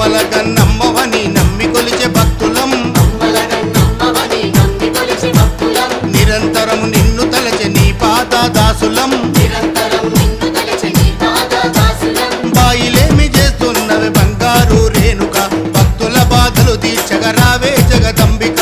అమ్మలగన్నమ్మవని నమ్మి కొలిచే భక్తులం నిరంతరం నిన్ను తలచె నీ పాద దాసులం బాయిలేమి చేస్తున్నవి బంగారు రేణుక భక్తుల బాధలు తీర్చగరావే జగదంబిక